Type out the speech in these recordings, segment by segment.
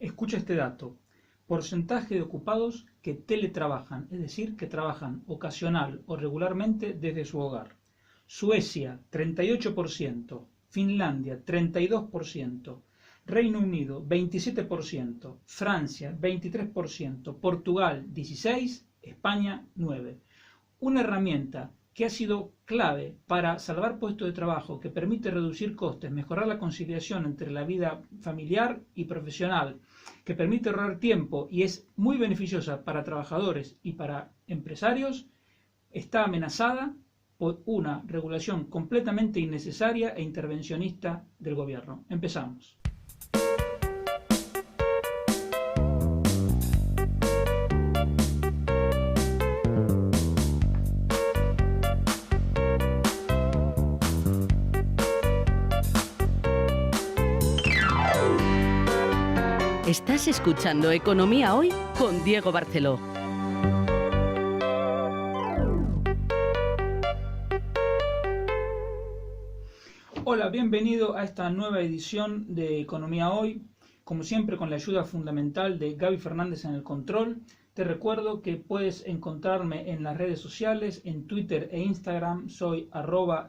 Escucha este dato. Porcentaje de ocupados que teletrabajan, es decir, que trabajan ocasional o regularmente desde su hogar. Suecia, 38%, Finlandia, 32%, Reino Unido, 27%, Francia, 23%, Portugal, 16%, España, 9%. Una herramienta que ha sido clave para salvar puestos de trabajo, que permite reducir costes, mejorar la conciliación entre la vida familiar y profesional, que permite ahorrar tiempo y es muy beneficiosa para trabajadores y para empresarios, está amenazada por una regulación completamente innecesaria e intervencionista del gobierno. Empezamos. Estás escuchando Economía Hoy con Diego Barceló. Hola, bienvenido a esta nueva edición de Economía Hoy, como siempre con la ayuda fundamental de Gaby Fernández en el control. Te recuerdo que puedes encontrarme en las redes sociales, en Twitter e Instagram, soy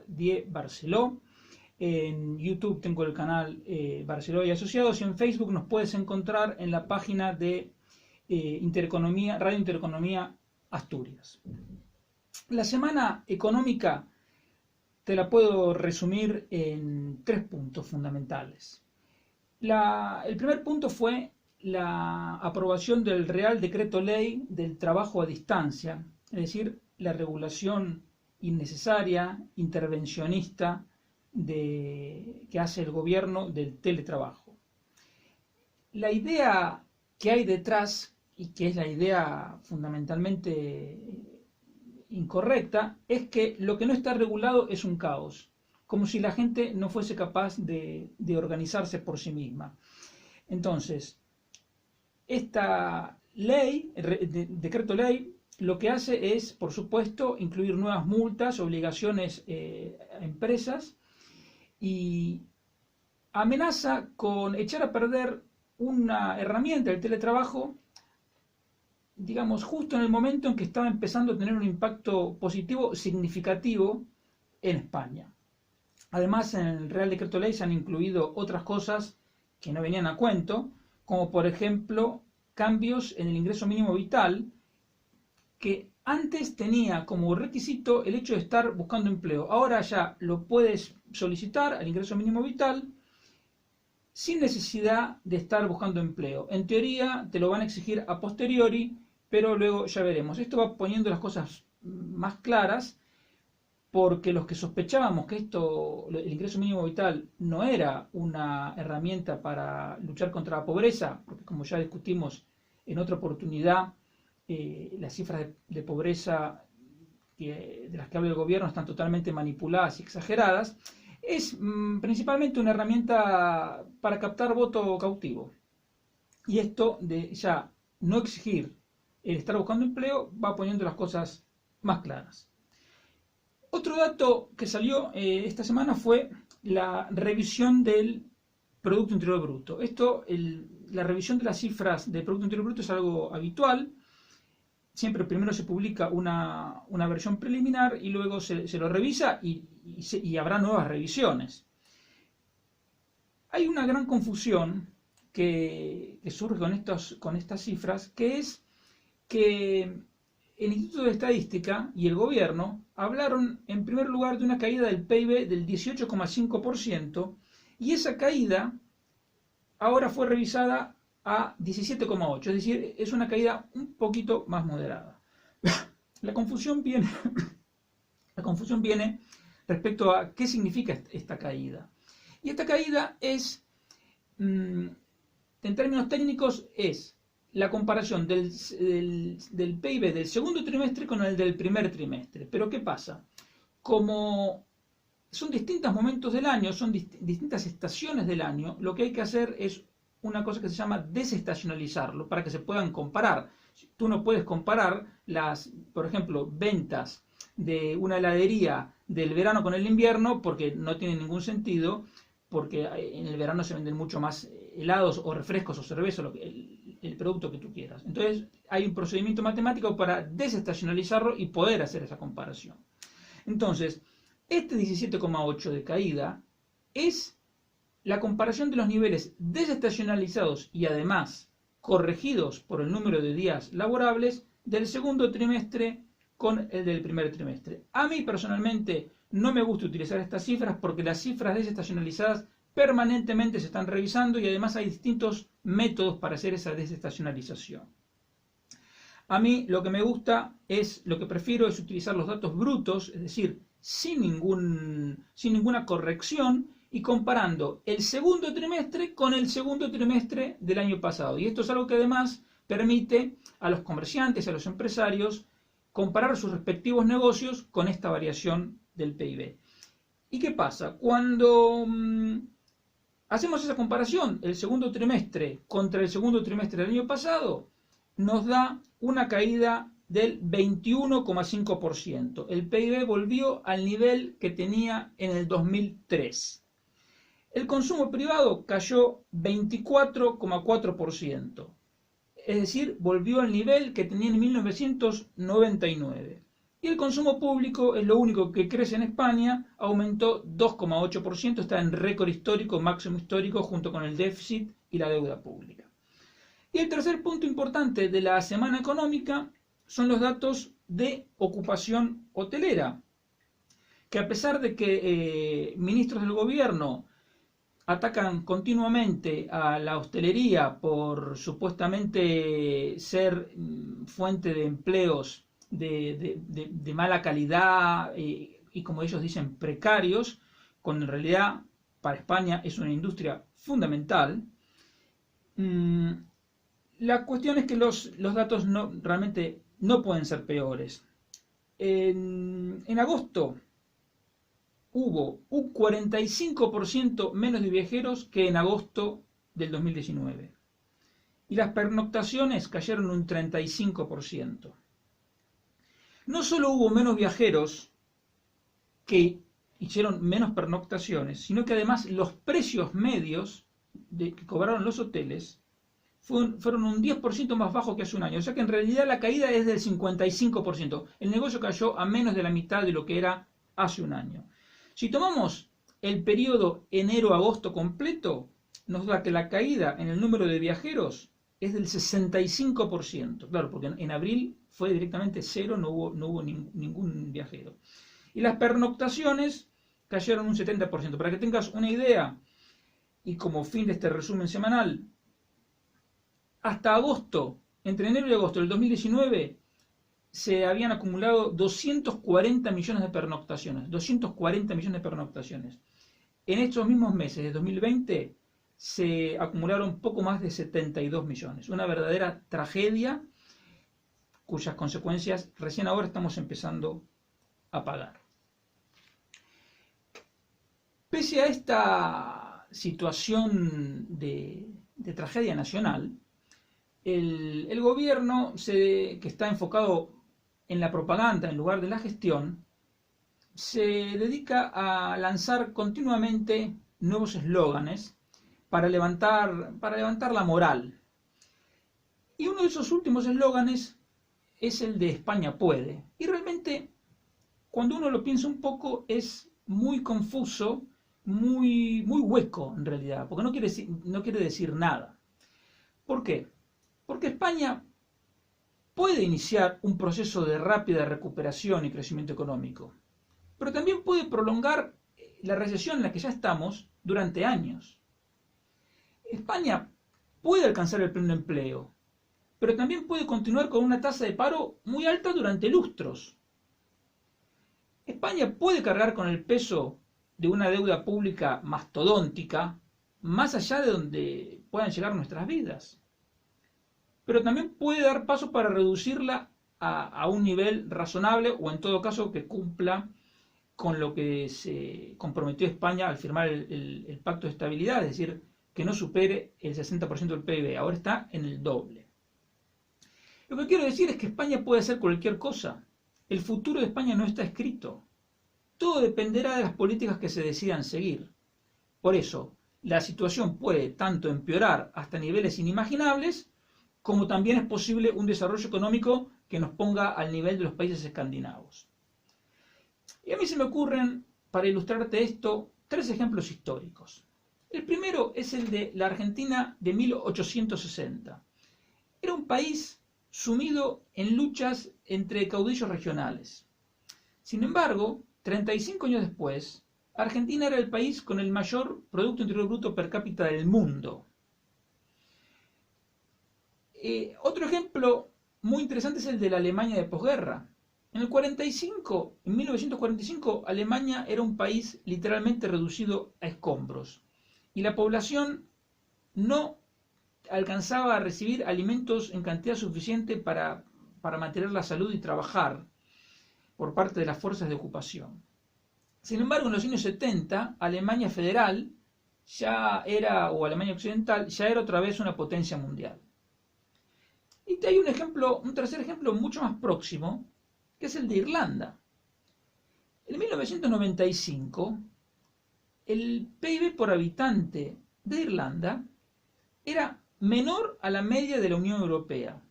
@diebarceló. En YouTube tengo el canal Barceló y Asociados y en Facebook nos puedes encontrar en la página de Intereconomía, Radio Intereconomía Asturias. La semana económica te la puedo resumir en 3 puntos fundamentales. El primer punto fue la aprobación del Real Decreto Ley del trabajo a distancia, es decir, la regulación innecesaria, intervencionista, que hace el gobierno del teletrabajo. La idea que hay detrás, y que es la idea fundamentalmente incorrecta, es que lo que no está regulado es un caos, como si la gente no fuese capaz de organizarse por sí misma. Entonces, esta ley, decreto ley, lo que hace es, por supuesto, incluir nuevas multas, obligaciones a empresas, y amenaza con echar a perder una herramienta del teletrabajo, digamos, justo en el momento en que estaba empezando a tener un impacto positivo significativo en España. Además, en el Real Decreto Ley se han incluido otras cosas que no venían a cuento, como por ejemplo cambios en el ingreso mínimo vital, que antes tenía como requisito el hecho de estar buscando empleo. Ahora ya lo puedes solicitar al ingreso mínimo vital sin necesidad de estar buscando empleo. En teoría te lo van a exigir a posteriori, pero luego ya veremos. Esto va poniendo las cosas más claras, porque los que sospechábamos que el ingreso mínimo vital no era una herramienta para luchar contra la pobreza, porque como ya discutimos en otra oportunidad, las cifras de pobreza de las que habla el gobierno están totalmente manipuladas y exageradas, es principalmente una herramienta para captar voto cautivo. Y esto de ya no exigir el estar buscando empleo va poniendo las cosas más claras. Otro dato que salió esta semana fue la revisión del Producto Interior Bruto. La revisión de las cifras del Producto Interior Bruto es algo habitual. Siempre primero se publica una versión preliminar y luego se lo revisa y habrá nuevas revisiones. Hay una gran confusión que surge con estas cifras, que es que el Instituto de Estadística y el gobierno hablaron en primer lugar de una caída del PIB del 18,5% y esa caída ahora fue revisada a 17,8%, es decir, es una caída un poquito más moderada. La confusión viene respecto a qué significa esta caída. Y esta caída es, en términos técnicos, es la comparación del PIB del segundo trimestre con el del primer trimestre. Pero ¿qué pasa? Como son distintos momentos del año, son distintas estaciones del año, lo que hay que hacer es una cosa que se llama desestacionalizarlo para que se puedan comparar. Tú no puedes comparar por ejemplo, ventas de una heladería del verano con el invierno porque no tiene ningún sentido, porque en el verano se venden mucho más helados o refrescos o cerveza, el producto que tú quieras. Entonces hay un procedimiento matemático para desestacionalizarlo y poder hacer esa comparación. Entonces, este 17,8 de caída es la comparación de los niveles desestacionalizados y además corregidos por el número de días laborables del segundo trimestre con el del primer trimestre. A mí personalmente no me gusta utilizar estas cifras porque las cifras desestacionalizadas permanentemente se están revisando y además hay distintos métodos para hacer esa desestacionalización. A mí lo que me gusta lo que prefiero es utilizar los datos brutos, es decir, sin ninguna corrección y comparando el segundo trimestre con el segundo trimestre del año pasado. Y esto es algo que además permite a los comerciantes, a los empresarios, comparar sus respectivos negocios con esta variación del PIB. ¿Y qué pasa? Cuando hacemos esa comparación, el segundo trimestre contra el segundo trimestre del año pasado, nos da una caída del 21,5%. El PIB volvió al nivel que tenía en el 2003. El consumo privado cayó 24,4%. Es decir, volvió al nivel que tenía en 1999. Y el consumo público es lo único que crece en España, aumentó 2,8%, está en récord histórico, máximo histórico, junto con el déficit y la deuda pública. Y el tercer punto importante de la semana económica son los datos de ocupación hotelera, que a pesar de que ministros del gobierno atacan continuamente a la hostelería por supuestamente ser fuente de empleos de mala calidad y como ellos dicen precarios, cuando en realidad para España es una industria fundamental. La cuestión es que los datos realmente no pueden ser peores. En agosto hubo un 45% menos de viajeros que en agosto del 2019. Y las pernoctaciones cayeron un 35%. No solo hubo menos viajeros que hicieron menos pernoctaciones, sino que además los precios medios que cobraron los hoteles fueron un 10% más bajo que hace un año. O sea que en realidad la caída es del 55%. El negocio cayó a menos de la mitad de lo que era hace un año. Si tomamos el periodo enero-agosto completo, nos da que la caída en el número de viajeros es del 65%. Claro, porque en abril fue directamente cero, no hubo ningún viajero. Y las pernoctaciones cayeron un 70%. Para que tengas una idea, y como fin de este resumen semanal, hasta agosto, entre enero y agosto del 2019, se habían acumulado 240 millones de pernoctaciones. 240 millones de pernoctaciones. En estos mismos meses de 2020 se acumularon poco más de 72 millones. Una verdadera tragedia cuyas consecuencias recién ahora estamos empezando a pagar. Pese a esta situación de tragedia nacional, el gobierno que está enfocado en la propaganda en lugar de la gestión, se dedica a lanzar continuamente nuevos eslóganes para levantar la moral. Y uno de esos últimos eslóganes es el de España puede. Y realmente, cuando uno lo piensa un poco, es muy confuso, muy hueco en realidad, porque no quiere decir nada. ¿Por qué? Porque España puede iniciar un proceso de rápida recuperación y crecimiento económico, pero también puede prolongar la recesión en la que ya estamos durante años. España puede alcanzar el pleno empleo, pero también puede continuar con una tasa de paro muy alta durante lustros. España puede cargar con el peso de una deuda pública mastodóntica más allá de donde puedan llegar nuestras vidas, pero también puede dar paso para reducirla a un nivel razonable o en todo caso que cumpla con lo que se comprometió España al firmar el Pacto de Estabilidad, es decir, que no supere el 60% del PIB, ahora está en el doble. Lo que quiero decir es que España puede hacer cualquier cosa, el futuro de España no está escrito, todo dependerá de las políticas que se decidan seguir. Por eso, la situación puede tanto empeorar hasta niveles inimaginables, como también es posible un desarrollo económico que nos ponga al nivel de los países escandinavos. Y a mí se me ocurren, para ilustrarte esto, 3 ejemplos históricos. El primero es el de la Argentina de 1860. Era un país sumido en luchas entre caudillos regionales. Sin embargo, 35 años después, Argentina era el país con el mayor Producto Interior Bruto per cápita del mundo. Otro ejemplo muy interesante es el de la Alemania de posguerra. En 1945, Alemania era un país literalmente reducido a escombros y la población no alcanzaba a recibir alimentos en cantidad suficiente para mantener la salud y trabajar por parte de las fuerzas de ocupación. Sin embargo, en los años 70, Alemania Federal o Alemania Occidental, ya era otra vez una potencia mundial. Y hay un tercer ejemplo mucho más próximo, que es el de Irlanda. En 1995, el PIB por habitante de Irlanda era menor a la media de la Unión Europea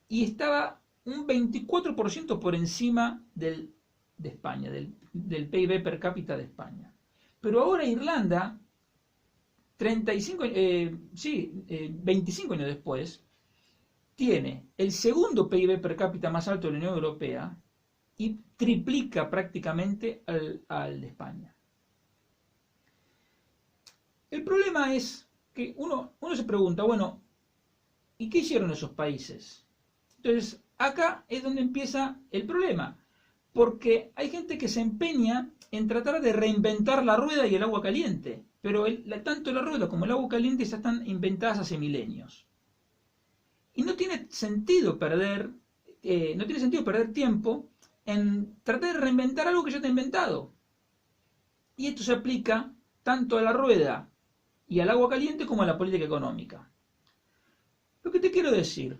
y estaba un 24% por encima de España, del PIB per cápita de España. Pero ahora Irlanda, 25 años después, tiene el segundo PIB per cápita más alto de la Unión Europea y triplica prácticamente al de España. El problema es que uno se pregunta, bueno, ¿y qué hicieron esos países? Entonces, acá es donde empieza el problema, porque hay gente que se empeña en tratar de reinventar la rueda y el agua caliente, pero tanto la rueda como el agua caliente ya están inventadas hace milenios. Y no tiene sentido perder tiempo en tratar de reinventar algo que ya está inventado. Y esto se aplica tanto a la rueda y al agua caliente como a la política económica. Lo que te quiero decir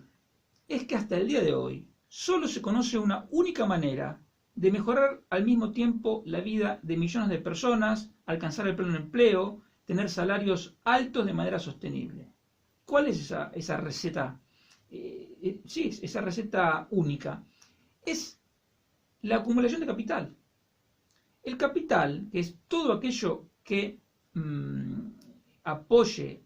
es que hasta el día de hoy solo se conoce una única manera de mejorar al mismo tiempo la vida de millones de personas, alcanzar el pleno empleo, tener salarios altos de manera sostenible. ¿Cuál es esa receta? Esa receta única. Es la acumulación de capital. El capital, que es todo aquello que apoye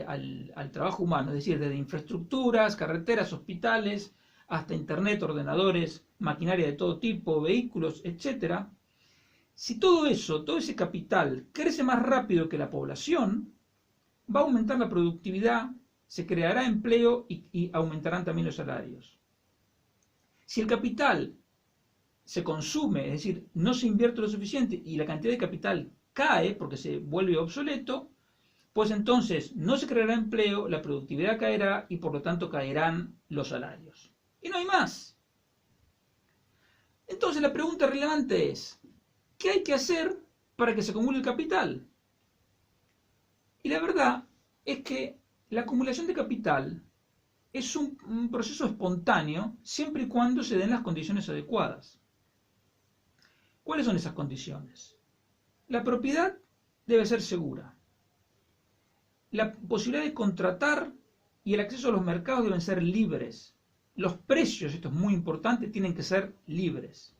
al trabajo humano, es decir, desde infraestructuras, carreteras, hospitales, hasta internet, ordenadores, maquinaria de todo tipo, vehículos, etc. Si todo ese capital crece más rápido que la población, va a aumentar la productividad, se creará empleo y aumentarán también los salarios. Si el capital se consume, es decir, no se invierte lo suficiente y la cantidad de capital cae porque se vuelve obsoleto, pues entonces no se creará empleo, la productividad caerá y por lo tanto caerán los salarios. Y no hay más. Entonces la pregunta relevante es, ¿qué hay que hacer para que se acumule el capital? Y la verdad es que la acumulación de capital es un proceso espontáneo siempre y cuando se den las condiciones adecuadas. ¿Cuáles son esas condiciones? La propiedad debe ser segura. La posibilidad de contratar y el acceso a los mercados deben ser libres. Los precios, esto es muy importante, tienen que ser libres.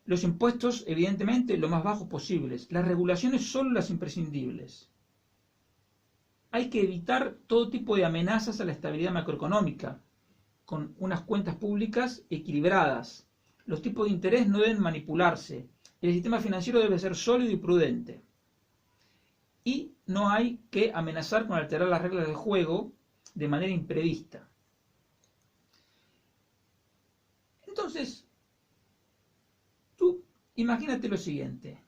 Los impuestos, evidentemente, lo más bajos posibles. Las regulaciones solo las imprescindibles. Hay que evitar todo tipo de amenazas a la estabilidad macroeconómica, con unas cuentas públicas equilibradas. Los tipos de interés no deben manipularse. El sistema financiero debe ser sólido y prudente. Y no hay que amenazar con alterar las reglas del juego de manera imprevista. Entonces, tú imagínate lo siguiente.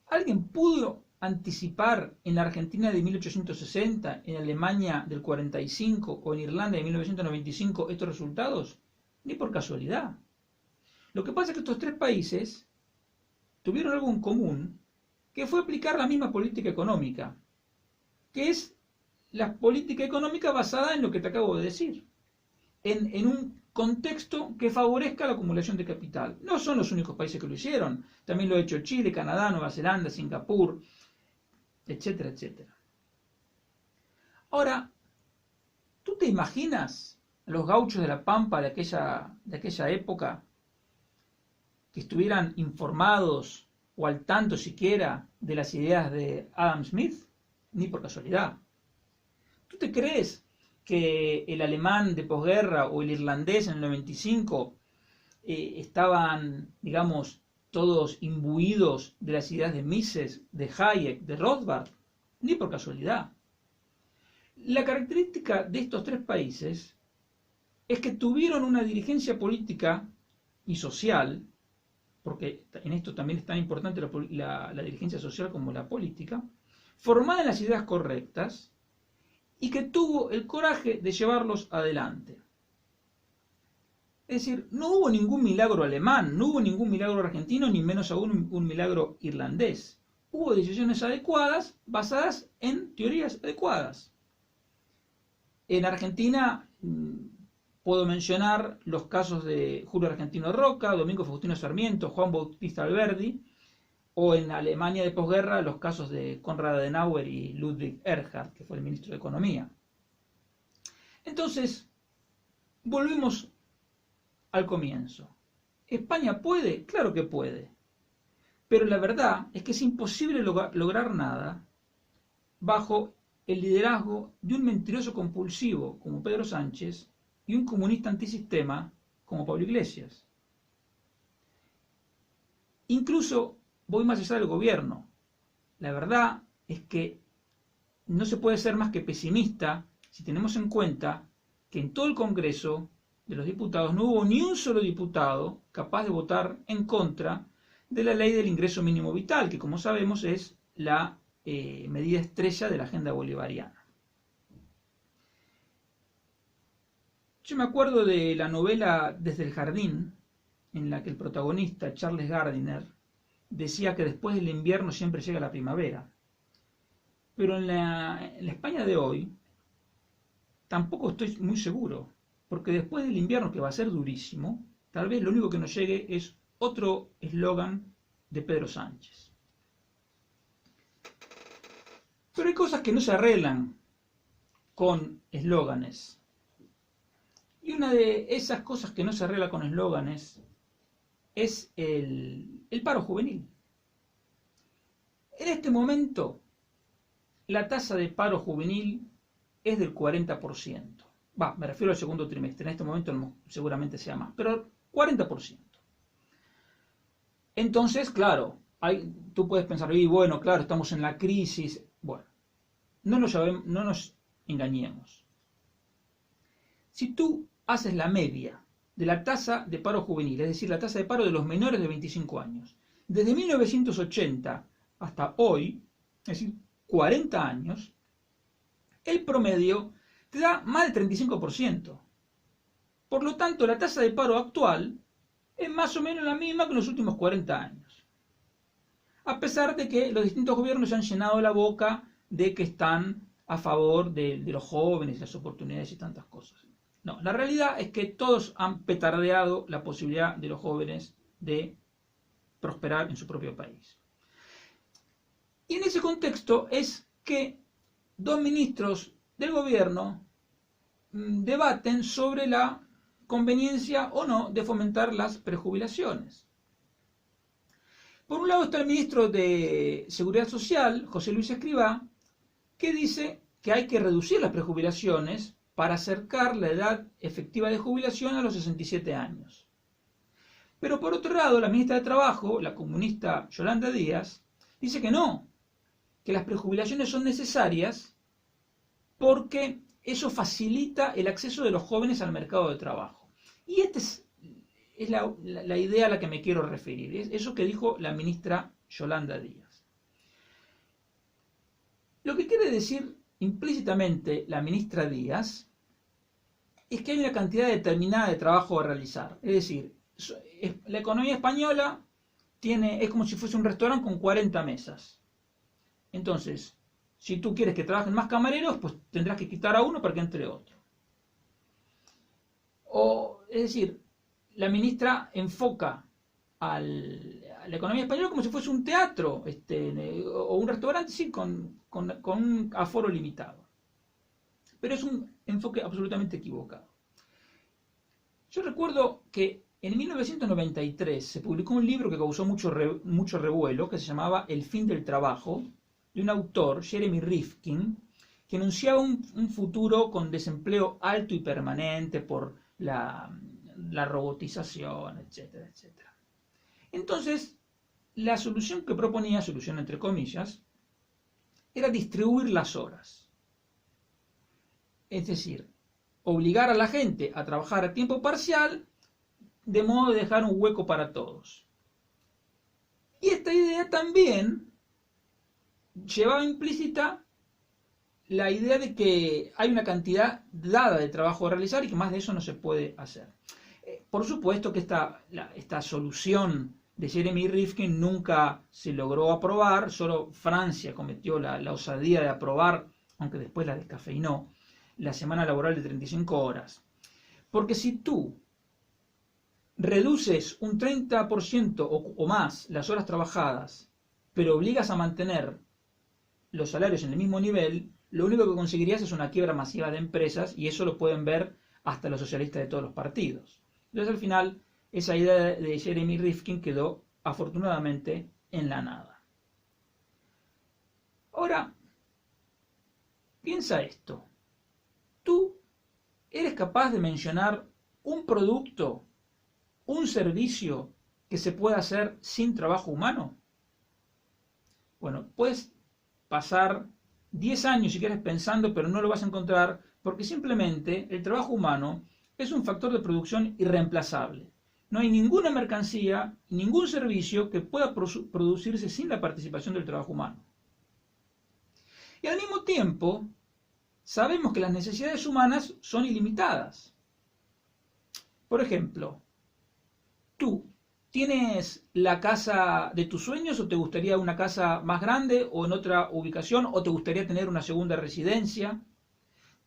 ¿Alguien pudo anticipar en la Argentina de 1860, en Alemania del 45 o en Irlanda de 1995 estos resultados? Ni por casualidad. Lo que pasa es que estos 3 países tuvieron algo en común, que fue aplicar la misma política económica, que es la política económica basada en lo que te acabo de decir, en un contexto que favorezca la acumulación de capital. No son los únicos países que lo hicieron, también lo ha hecho Chile, Canadá, Nueva Zelanda, Singapur, etcétera, etcétera. Ahora, ¿tú te imaginas a los gauchos de la Pampa de aquella época que estuvieran informados o al tanto siquiera de las ideas de Adam Smith? Ni por casualidad. ¿Tú te crees que el alemán de posguerra o el irlandés en el 95 estaban, digamos, todos imbuidos de las ideas de Mises, de Hayek, de Rothbard? Ni por casualidad. La característica de estos tres países es que tuvieron una dirigencia política y social, porque en esto también es tan importante la dirigencia social como la política, formada en las ideas correctas y que tuvo el coraje de llevarlos adelante. Es decir, no hubo ningún milagro alemán, no hubo ningún milagro argentino, ni menos aún un milagro irlandés. Hubo decisiones adecuadas basadas en teorías adecuadas. En Argentina puedo mencionar los casos de Julio Argentino Roca, Domingo Faustino Sarmiento, Juan Bautista Alberdi, o en Alemania de posguerra los casos de Konrad Adenauer y Ludwig Erhard, que fue el ministro de Economía. Entonces, volvemos al comienzo. ¿España puede? Claro que puede. Pero la verdad es que es imposible lograr nada bajo el liderazgo de un mentiroso compulsivo como Pedro Sánchez y un comunista antisistema como Pablo Iglesias. Incluso voy más allá del gobierno. La verdad es que no se puede ser más que pesimista si tenemos en cuenta que en todo el Congreso de los Diputados no hubo ni un solo diputado capaz de votar en contra de la ley del ingreso mínimo vital, que como sabemos es la medida estrella de la agenda bolivariana. Yo me acuerdo de la novela Desde el Jardín, en la que el protagonista, Charles Gardiner, decía que después del invierno siempre llega la primavera. Pero en la España de hoy tampoco estoy muy seguro, porque después del invierno, que va a ser durísimo, tal vez lo único que nos llegue es otro eslogan de Pedro Sánchez. Pero hay cosas que no se arreglan con eslóganes. Y una de esas cosas que no se arregla con eslóganes es el paro juvenil. En este momento, la tasa de paro juvenil es del 40%. Me refiero al segundo trimestre. En este momento seguramente sea más, pero 40%. Entonces, claro, tú puedes pensar, bueno, claro, estamos en la crisis. Bueno, no nos engañemos. Si tú haces la media de la tasa de paro juvenil, es decir, la tasa de paro de los menores de 25 años, desde 1980 hasta hoy, es decir, 40 años, el promedio te da más del 35%. Por lo tanto, la tasa de paro actual es más o menos la misma que en los últimos 40 años. A pesar de que los distintos gobiernos se han llenado la boca de que están a favor de los jóvenes, las oportunidades y tantas cosas. No, la realidad es que todos han petardeado la posibilidad de los jóvenes de prosperar en su propio país. Y en ese contexto es que dos ministros del gobierno debaten sobre la conveniencia o no de fomentar las prejubilaciones. Por un lado está el ministro de Seguridad Social, José Luis Escrivá, que dice que hay que reducir las prejubilaciones para acercar la edad efectiva de jubilación a los 67 años. Pero por otro lado, la ministra de Trabajo, la comunista Yolanda Díaz, dice que no, que las prejubilaciones son necesarias porque eso facilita el acceso de los jóvenes al mercado de trabajo. Y esta es la idea a la que me quiero referir, es eso que dijo la ministra Yolanda Díaz. Lo que quiere decir implícitamente la ministra Díaz es que hay una cantidad determinada de trabajo a realizar. Es decir, la economía española es como si fuese un restaurante con 40 mesas. Entonces, si tú quieres que trabajen más camareros, pues tendrás que quitar a uno para que entre otro. Es decir, la ministra enfoca a la economía española como si fuese un teatro o un restaurante, sí, con un aforo limitado. Pero es un enfoque absolutamente equivocado. Yo recuerdo que en 1993 se publicó un libro que causó mucho revuelo, que se llamaba El fin del trabajo, de un autor, Jeremy Rifkin, que anunciaba un futuro con desempleo alto y permanente por la robotización, etcétera, etcétera. Entonces, la solución que proponía, solución entre comillas, era distribuir las horas. Es decir, obligar a la gente a trabajar a tiempo parcial de modo de dejar un hueco para todos. Y esta idea también llevaba implícita la idea de que hay una cantidad dada de trabajo a realizar y que más de eso no se puede hacer. Por supuesto que esta solución de Jeremy Rifkin nunca se logró aprobar, solo Francia cometió la osadía de aprobar, aunque después la descafeinó, la semana laboral de 35 horas. Porque si tú reduces un 30% o más las horas trabajadas, pero obligas a mantener los salarios en el mismo nivel, lo único que conseguirías es una quiebra masiva de empresas, y eso lo pueden ver hasta los socialistas de todos los partidos. Entonces, al final, esa idea de Jeremy Rifkin quedó afortunadamente en la nada. Ahora, piensa esto. ¿Tú eres capaz de mencionar un producto, un servicio que se pueda hacer sin trabajo humano? Bueno, puedes pasar 10 años si quieres pensando, pero no lo vas a encontrar, porque simplemente el trabajo humano es un factor de producción irreemplazable. No hay ninguna mercancía, ningún servicio que pueda producirse sin la participación del trabajo humano. Y al mismo tiempo, sabemos que las necesidades humanas son ilimitadas. Por ejemplo, ¿tú tienes la casa de tus sueños o te gustaría una casa más grande o en otra ubicación o te gustaría tener una segunda residencia?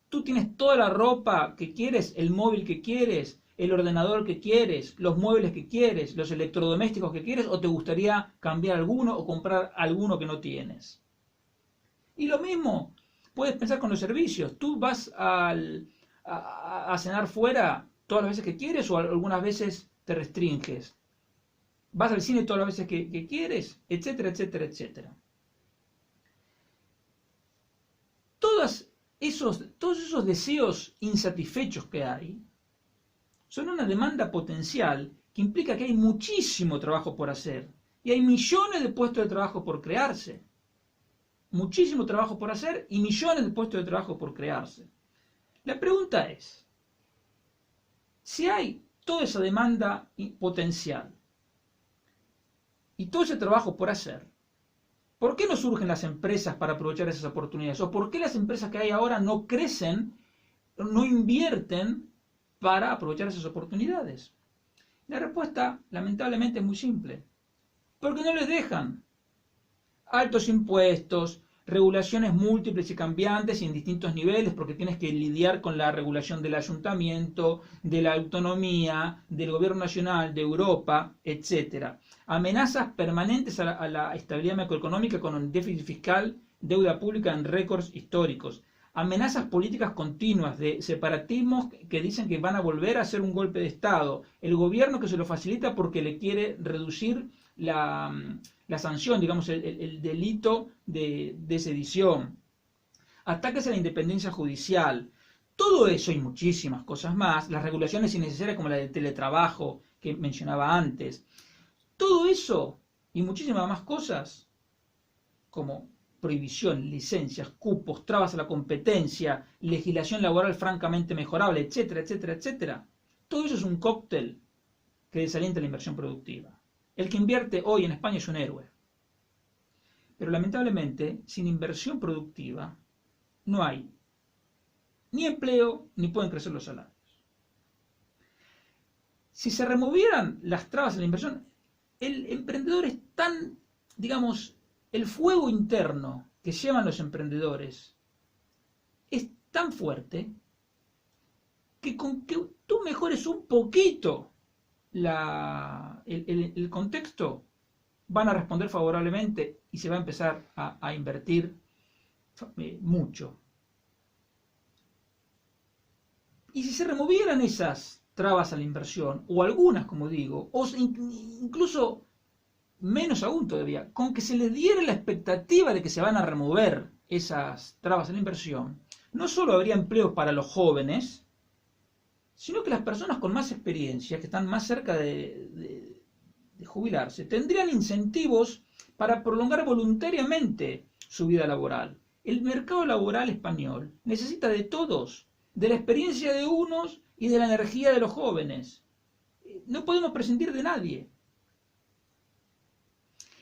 ¿Tú tienes toda la ropa que quieres, el móvil que quieres, el ordenador que quieres, los muebles que quieres, los electrodomésticos que quieres o te gustaría cambiar alguno o comprar alguno que no tienes? Y lo mismo puedes pensar con los servicios. ¿Tú vas a cenar fuera todas las veces que quieres o algunas veces te restringes? ¿Vas al cine todas las veces que quieres? Etcétera, etcétera, etcétera. Todos esos deseos insatisfechos que hay son una demanda potencial que implica que hay muchísimo trabajo por hacer y hay millones de puestos de trabajo por crearse. Muchísimo trabajo por hacer y millones de puestos de trabajo por crearse. La pregunta es, si hay toda esa demanda potencial y todo ese trabajo por hacer, ¿por qué no surgen las empresas para aprovechar esas oportunidades? ¿O por qué las empresas que hay ahora no crecen, no invierten para aprovechar esas oportunidades? La respuesta, lamentablemente, es muy simple. Porque no les dejan. Altos impuestos, regulaciones múltiples y cambiantes y en distintos niveles, porque tienes que lidiar con la regulación del ayuntamiento, de la autonomía, del gobierno nacional, de Europa, etc. Amenazas permanentes a la estabilidad macroeconómica con un déficit fiscal, deuda pública en récords históricos. Amenazas políticas continuas de separatismos que dicen que van a volver a hacer un golpe de Estado. El gobierno que se lo facilita porque le quiere reducir la sanción, digamos, el delito de sedición. Ataques a la independencia judicial. Todo eso y muchísimas cosas más. Las regulaciones innecesarias como la del teletrabajo que mencionaba antes. Todo eso y muchísimas más cosas como prohibición, licencias, cupos, trabas a la competencia, legislación laboral francamente mejorable, etcétera, etcétera, etcétera. Todo eso es un cóctel que desalienta la inversión productiva. El que invierte hoy en España es un héroe. Pero lamentablemente, sin inversión productiva, no hay ni empleo ni pueden crecer los salarios. Si se removieran las trabas a la inversión, el emprendedor es tan, digamos, el fuego interno que llevan los emprendedores es tan fuerte que con que tú mejores un poquito el contexto, van a responder favorablemente y se va a empezar a invertir mucho. Y si se removieran esas trabas a la inversión, o algunas, como digo, o incluso menos aún todavía, con que se les diera la expectativa de que se van a remover esas trabas a la inversión, no solo habría empleos para los jóvenes, sino que las personas con más experiencia, que están más cerca de jubilarse, tendrían incentivos para prolongar voluntariamente su vida laboral. El mercado laboral español necesita de todos, de la experiencia de unos y de la energía de los jóvenes. No podemos prescindir de nadie.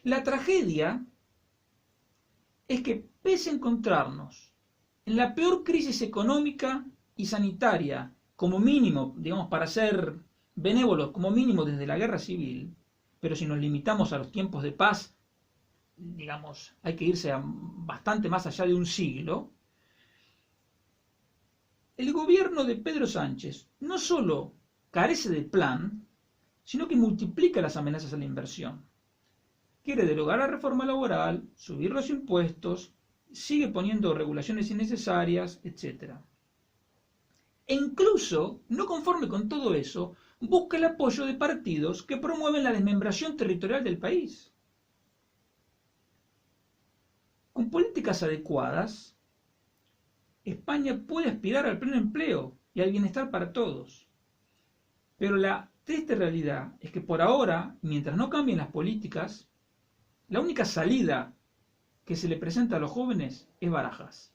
La tragedia es que, pese a encontrarnos en la peor crisis económica y sanitaria, como mínimo, digamos, para ser benévolos, como mínimo desde la guerra civil, pero si nos limitamos a los tiempos de paz, digamos, hay que irse bastante más allá de un siglo, el gobierno de Pedro Sánchez no solo carece de plan, sino que multiplica las amenazas a la inversión. Quiere derogar la reforma laboral, subir los impuestos, sigue poniendo regulaciones innecesarias, etc. E incluso, no conforme con todo eso, busca el apoyo de partidos que promueven la desmembración territorial del país. Con políticas adecuadas, España puede aspirar al pleno empleo y al bienestar para todos. Pero la triste realidad es que por ahora, mientras no cambien las políticas, la única salida que se le presenta a los jóvenes es Barajas.